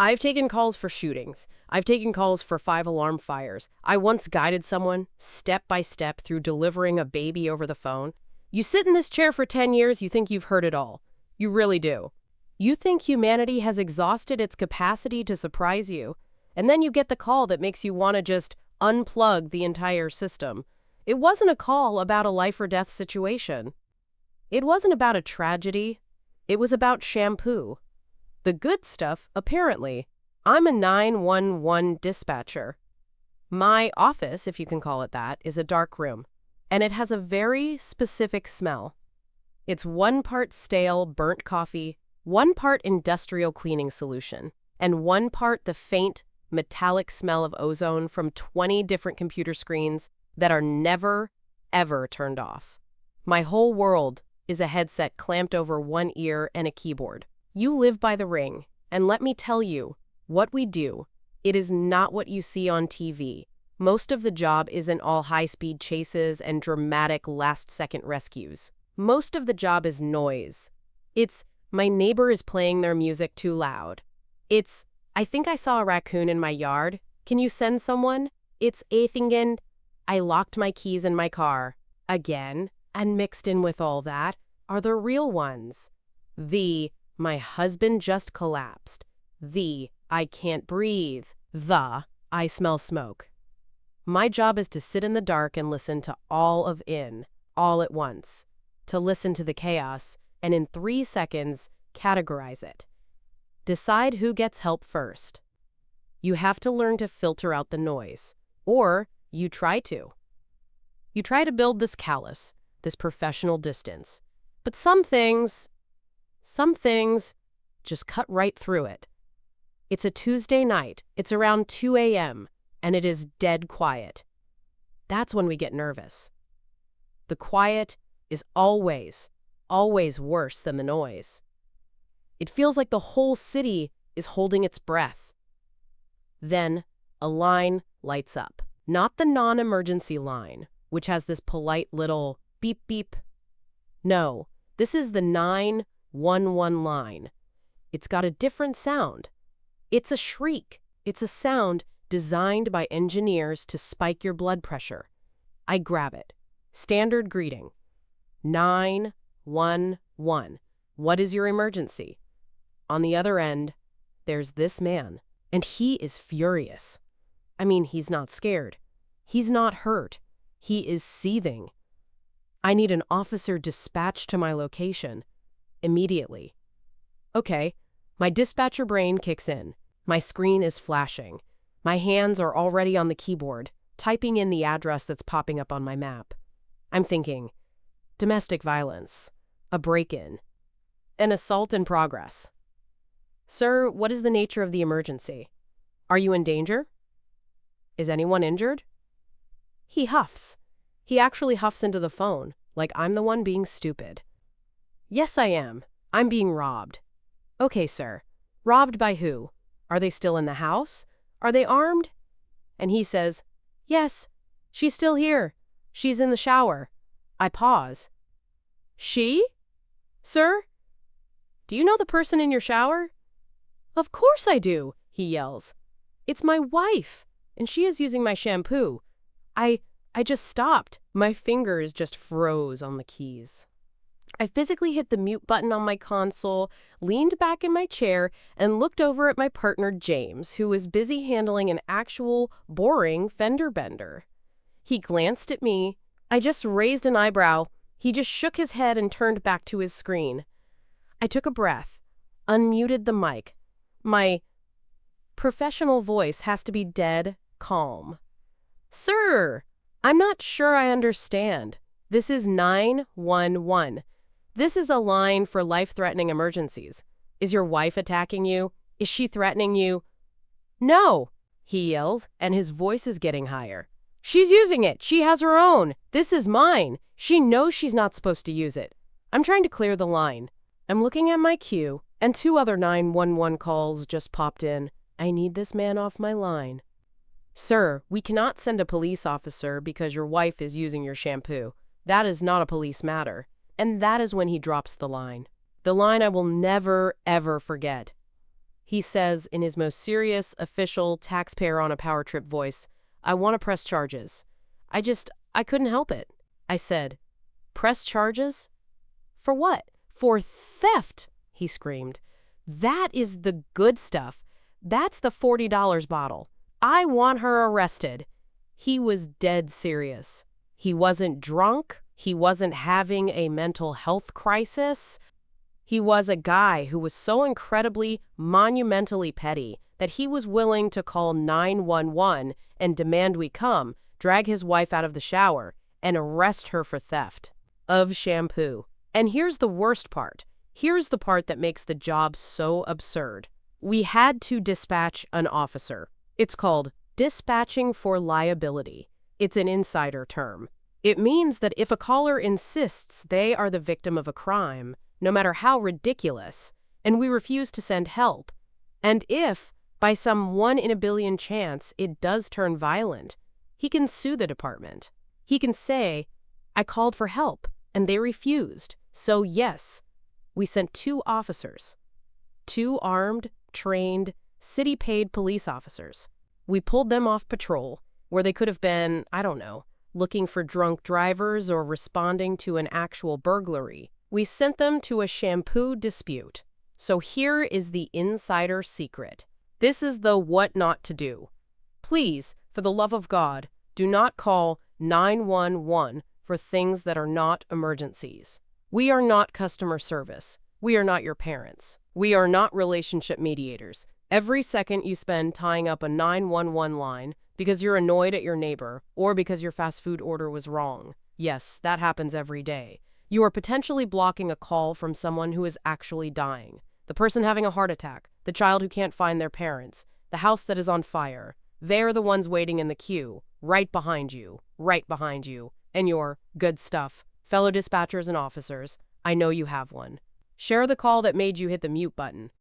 I've taken calls for shootings. I've taken calls for 5 alarm fires. I once guided someone, step by step, through delivering a baby over the phone. You sit in this chair for 10 years, you think you've heard it all. You really do. You think humanity has exhausted its capacity to surprise you, and then you get the call that makes you want to just unplug the entire system. It wasn't a call about a life or death situation. It wasn't about a tragedy. It was about shampoo. The good stuff, apparently. I'm a 911 dispatcher. My office, if you can call it that, is a dark room, and it has a very specific smell. It's 1 part stale, burnt coffee, 1 part industrial cleaning solution, and 1 part the faint, metallic smell of ozone from 20 different computer screens that are never, ever turned off. My whole world is a headset clamped over 1 ear and a keyboard. You live by the ring, and let me tell you, what we do, it is not what you see on TV. Most of the job isn't all high-speed chases and dramatic last-second rescues. Most of the job is noise. It's, my neighbor is playing their music too loud. It's, I think I saw a raccoon in my yard. Can you send someone? It's Athingen. I locked my keys in my car. Again, and mixed in with all that, are the real ones. The, my husband just collapsed. The, I can't breathe. The, I smell smoke. My job is to sit in the dark and listen to all of it, all at once. To listen to the chaos, and in 3 seconds, categorize it. Decide who gets help first. You have to learn to filter out the noise. Or, you try to. You try to build this callus, this professional distance. But some things just cut right through it. It's a Tuesday night, it's around 2 a.m., and it is dead quiet. That's when we get nervous. The quiet is always worse than the noise. It feels like the whole city is holding its breath. Then, a line lights up. Not the non-emergency line, which has this polite little beep beep. No, this is the 911 line. It's got a different sound. It's a shriek. It's a sound designed by engineers to spike your blood pressure. I grab it. Standard greeting. 911. What is your emergency? On the other end, there's this man, and he is furious. I mean, he's not scared. He's not hurt. He is seething. I need an officer dispatched to my location. Immediately. Okay, my dispatcher brain kicks in. My screen is flashing. My hands are already on the keyboard, typing in the address that's popping up on my map. I'm thinking, domestic violence, a break-in, an assault in progress. Sir, what is the nature of the emergency? Are you in danger? Is anyone injured? He huffs. He actually huffs into the phone, like I'm the one being stupid. Yes, I am. I'm being robbed. Okay, sir. Robbed by who? Are they still in the house? Are they armed? And he says, yes, she's still here. She's in the shower. I pause. She? Sir? Do you know the person in your shower? Of course I do, he yells. It's my wife, and she is using my shampoo. I just stopped. My fingers just froze on the keys. I physically hit the mute button on my console, leaned back in my chair, and looked over at my partner James, who was busy handling an actual, boring fender bender. He glanced at me. I just raised an eyebrow. He just shook his head and turned back to his screen. I took a breath, unmuted the mic. My professional voice has to be dead calm. Sir, I'm not sure I understand. This is 911. This is a line for life-threatening emergencies. Is your wife attacking you? Is she threatening you? No, he yells, and his voice is getting higher. She's using it. She has her own. This is mine. She knows she's not supposed to use it. I'm trying to clear the line. I'm looking at my queue, and 2 other 911 calls just popped in. I need this man off my line. Sir, we cannot send a police officer because your wife is using your shampoo. That is not a police matter. And that is when he drops the line. The line I will never, ever forget. He says in his most serious, official, taxpayer on a power trip voice, "I want to press charges. I couldn't help it." I said, "Press charges? For what?" "For theft," he screamed. "That is the good stuff. That's the $40 bottle. I want her arrested." He was dead serious. He wasn't drunk. He wasn't having a mental health crisis. He was a guy who was so incredibly, monumentally petty that he was willing to call 911 and demand we come, drag his wife out of the shower, and arrest her for theft of shampoo. And here's the worst part. Here's the part that makes the job so absurd. We had to dispatch an officer. It's called dispatching for liability. It's an insider term. It means that if a caller insists they are the victim of a crime, no matter how ridiculous, and we refuse to send help, and if, by some 1 in a billion chance, it does turn violent, he can sue the department. He can say, "I called for help, and they refused. So yes, we sent 2 officers, 2 armed, trained, city-paid police officers. We pulled them off patrol, where they could have been, I don't know, looking for drunk drivers or responding to an actual burglary. We sent them to a shampoo dispute." So here is the insider secret. This is the what not to do. Please, for the love of God, do not call 911 for things that are not emergencies. We are not customer service. We are not your parents. We are not relationship mediators. Every second you spend tying up a 911 line because you're annoyed at your neighbor or because your fast food order was wrong. Yes, that happens every day. You are potentially blocking a call from someone who is actually dying. The person having a heart attack, the child who can't find their parents, the house that is on fire. They're the ones waiting in the queue, right behind you, and your good stuff. Fellow dispatchers and officers, I know you have one. Share the call that made you hit the mute button.